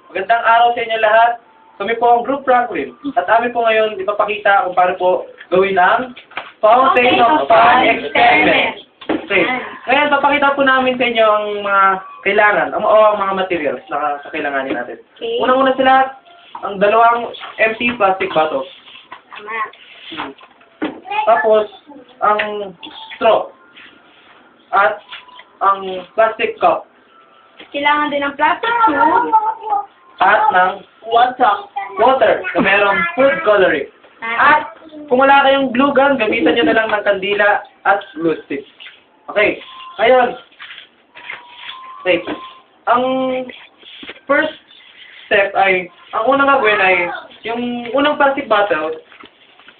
Magandang araw sa inyo lahat. Kami po ang Group Franklin. At amin po ngayon ipapakita kung paano po gawin ang Fountain of Fun Experiment. Okay. Ngayon, papakita po namin sa inyo ang mga kailangan, o ang mga materials na kakailanganin natin. Okay. Unang-una sila, ang dalawang empty plastic bottles. Tama. Tapos, ang straw. At ang plastic cup. Kailangan din ng plastic tube. At ng water na merong food coloring. At kung wala kayong glue gun, gamitan nyo na lang ng kandila at glue stick. Okay. Ngayon. Okay. Ang first step ay, ang unang gagawin ay, yung unang plastic bottle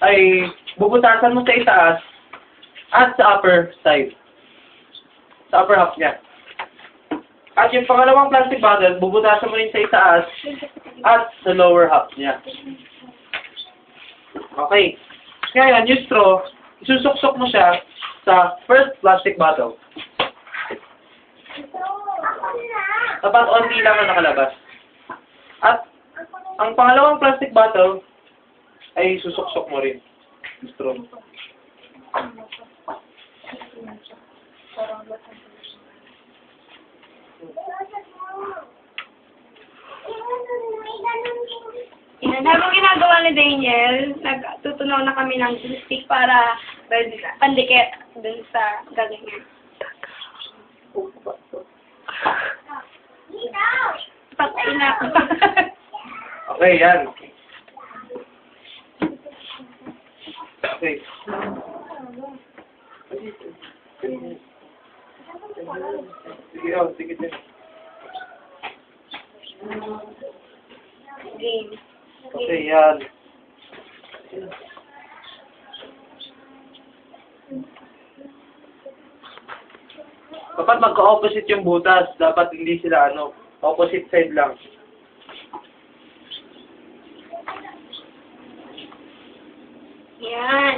ay bubutasan mo sa itaas at sa upper side. Sa upper half niya. At yung pangalawang plastic bottle, bubutasan mo rin sa itaas at sa lower half niya. Okay. Ngayon, yung straw, isusuksok mo siya sa first plastic bottle. Dapat onti lang ang nakalabas. At ang pangalawang plastic bottle ay susuksok mo rin. Yung straw. Yan, habang ginagawa ni Daniel, nagtutunaw na kami ng glue stick para pandikit dun sa gagawin niya. Patay na ako. Okay, yan. Okay. Sige, sige din. Game. Okay, yan. Dapat magka-opposite yung butas. Dapat hindi sila opposite side lang. Yan.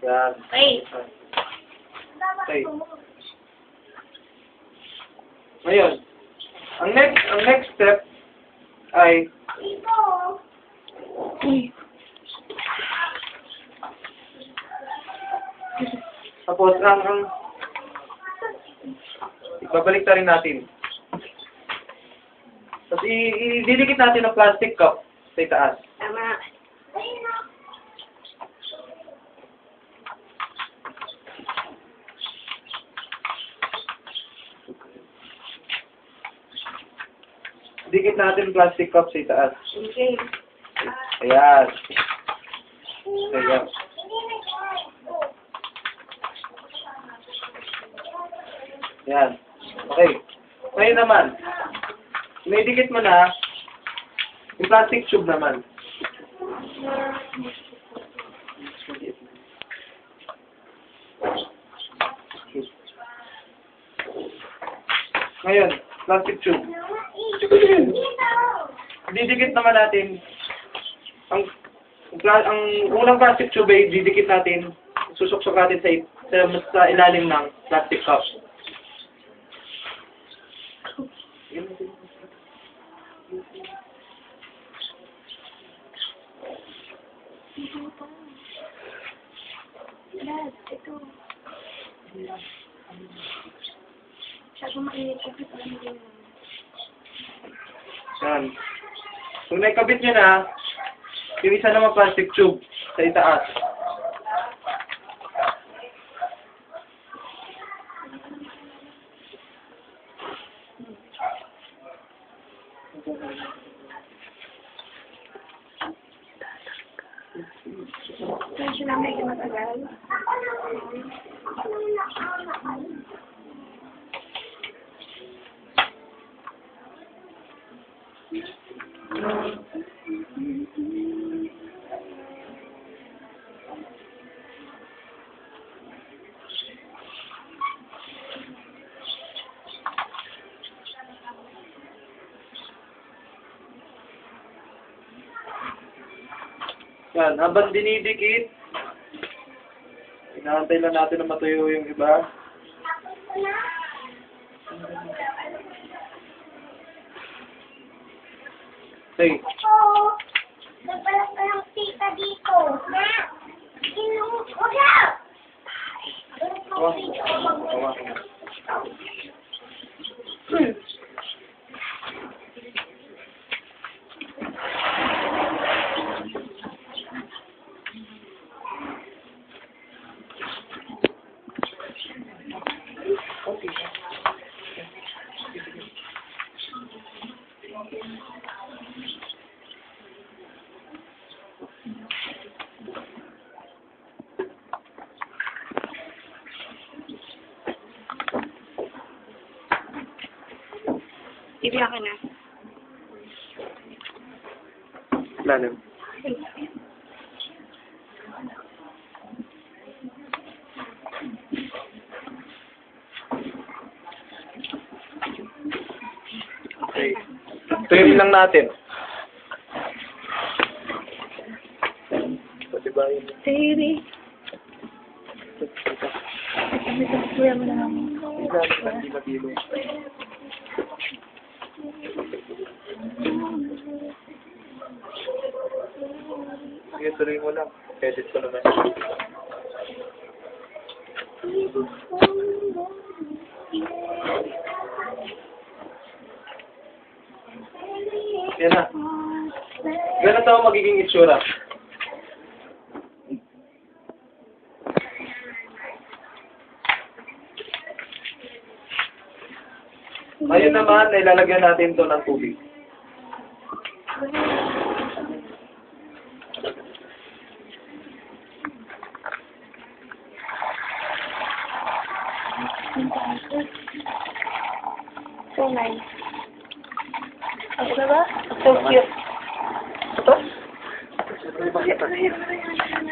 Yan. Okay. Okay. Ngayon, ang next step ay tapos babalik rin natin. Tapos ididikit natin ang plastic cup sa itaas. Tama. Dikit natin ang plastic cup sa itaas. Okay. Ayan. Ayan. Ayan. Okay. Ngayon naman, dinidikit mo na yung plastic tube naman. Ngayon, plastic tube. Didikit naman natin ang unang plastic tube ay didikit natin, susuksok natin sa ilalim ng plastic cup. Dad, ito. Siya mainit kasi pala mo din. Yan. Kung naikabit nyo na, yung isa naman plastic tube sa itaas. Medyo na medyo matagal. Yan, habang dinidikit, inaantay lang natin na matuyo yung iba. Say. Oo. Nagbalas ka ng tita dito. Na. Wag na. Ibiyak ka na. Lalim. Okay. Tuyuin lang natin. Pati ba yun? Baby. Hindi matilo. Sige, tuloy mo lang. Edit ko naman. Yan na. Ganito ang magiging itsura. Ngayon naman, ilalagyan natin to ng tubig. So nice. Ano ba? So cute. Ito?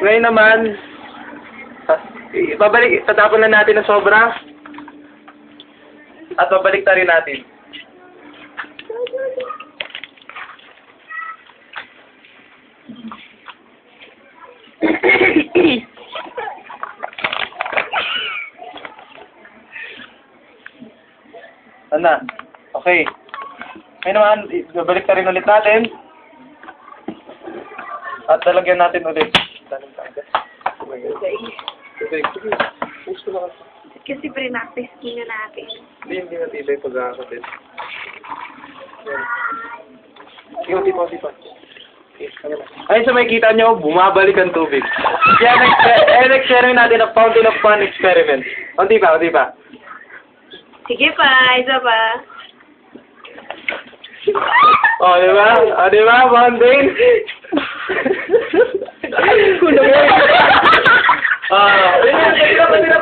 Ngayon naman, tatapon na natin ng sobra. At babalik na rin natin. Ano? Okay. Ngayon naman, babalik na rin ulit natin. At lalagyan natin ulit. Kasi pre-practice muna natin. Hindi matibay pag-kakapit. Hindi pa. Ayun sa makikita nyo, bumabalik ang tubig. Kaya experiment natin ang Fountain of Fun experiment. Unti pa. Sige pa, isa pa. Di ba? Fountain? Pwede na